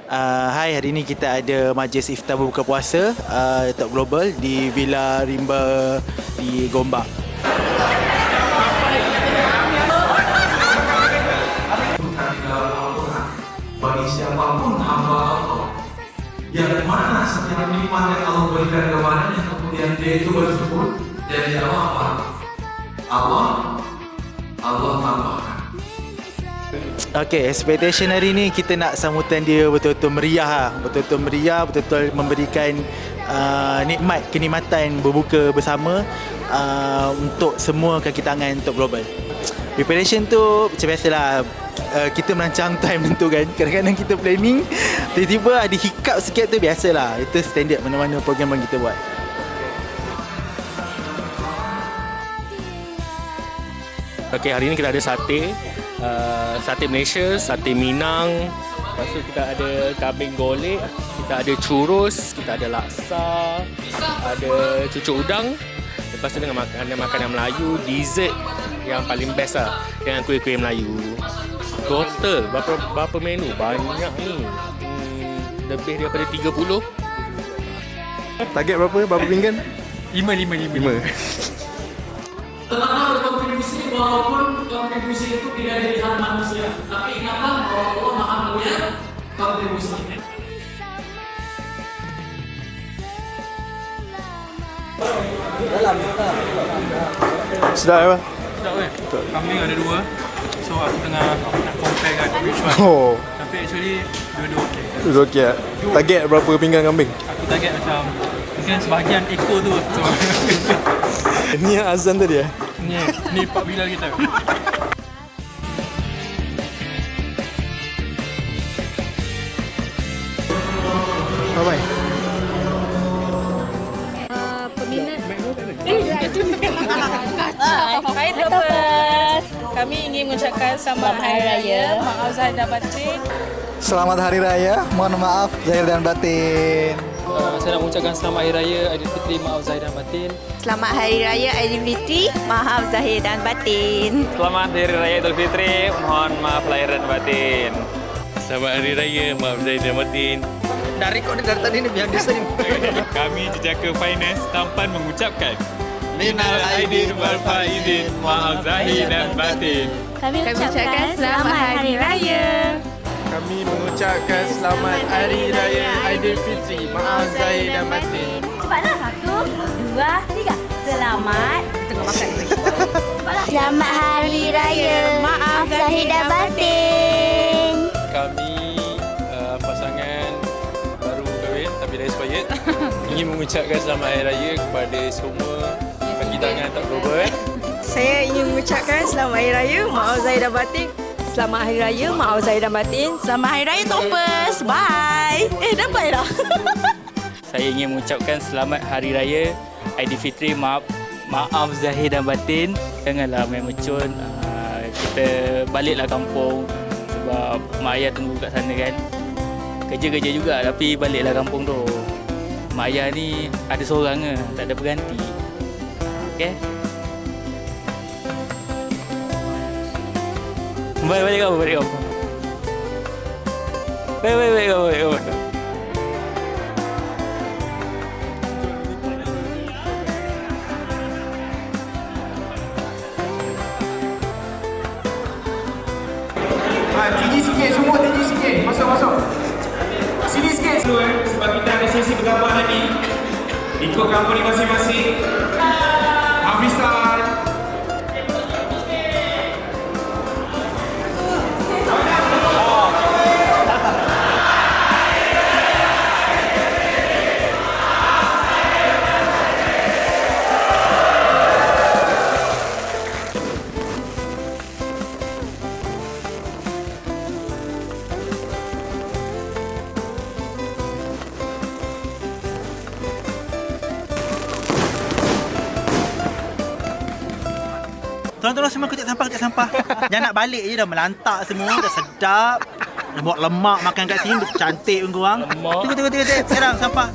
Hai, hari ini kita ada majlis iftar berbuka puasa Top Global di Villa Rimba di Gombak. Bagi siapapun hamba Allah yang mana setiap nikmat yang Allah berikan kepadanya, kemudian dia itu bersyukur, jadi apa? Allah tambahkan. Okay, expectation hari ni kita nak sambutan dia betul-betul meriah, betul-betul memberikan kenikmatan berbuka bersama untuk semua kaki tangan Top Global. Preparation tu macam biasalah, kita merancang time tu kan. Kadang-kadang kita planning, tiba-tiba ada hiccup sikit tu, biasalah. Itu standard mana-mana program yang kita buat. Okay, hari ni kita ada sate Malaysia, sate Minang. Lepas tu kita ada kambing golek, kita ada churros, kita ada laksa, ada cucuk udang. Lepas tu dengan makanan Melayu, dessert yang paling best lah dengan kuih-kuih Melayu. Total berapa menu? Banyak ni. Lebih daripada 30. Target berapa? Berapa pinggan? 5. Tetaplah berkontribusi walaupun kontribusi itu tidak dilihat manusia, tapi ingatlah bahwa Allah Maha melihat kontribusi. Sedap apa? Sedap kan? Kambing ada 2. So aku tengah nak compare kan which one. Oh, Tapi actually dua-dua okey. itu okey tak? Target berapa pinggan kambing? Aku target macam mungkin sebahagian ekor tu. So, Ni yang azan tadi ni Pak Bilal kita. Bye-bye. Hai Topers, kami ingin mengucapkan selamat Hari Raya, maaf zahir dan batin. Selamat Hari Raya, mohon maaf zahir dan batin. Saya nak mengucapkan selamat Hari Raya Aidilfitri, maaf zahir dan batin. Selamat Hari Raya Aidilfitri, maaf zahir dan batin. Selamat Hari Raya Aidilfitri, mohon maaf lahir dan batin. Selamat Hari Raya, maaf zahir dan batin. Dari tadi ni biar desain. Kami Jejaka Finance tampan mengucapkan Minal Aidin wal Faizin, maaf zahir dan batin. Kami ucapkan selamat Hari Raya. Kami mengucapkan selamat Hari Raya Aidilfitri. Maaf zahir dan batin. Cepatlah, 1, 2, 3. Selamat. Tengah makan. Selamat Hari Raya, maaf zahir dan batin. Kami pasangan baru kahwin tapi dah expired ingin mengucapkan selamat Hari Raya kepada semua kaki tangan Top Global. Saya ingin mengucapkan selamat Hari Raya, maaf zahir dan batin. Selamat Hari Raya, maaf zahir dan batin. Selamat Hari Raya Topers. Bye. Dapat dah. Saya ingin mengucapkan selamat Hari Raya Aidilfitri, maaf zahir dan batin. Janganlah main mecun. Kita baliklah kampung sebab mak ayah tunggu kat sana kan. Kerja-kerja juga tapi baliklah kampung tu. Mak ayah ni ada seorang ke, tak ada berganti. Okey. Balik kamu. Balik kamu. Tinggi sikit, semua tinggi sikit. Masuk. Sini sikit. Sebab kita ada sesi bergambar lagi. Ikut company masing-masing. Hafiz start. Tolong semua kejap sampah. Jangan nak balik je dah melantak semua, dah sedap. Lemak makan kat sini cantik pun korang. Tengok. Sekarang sampah.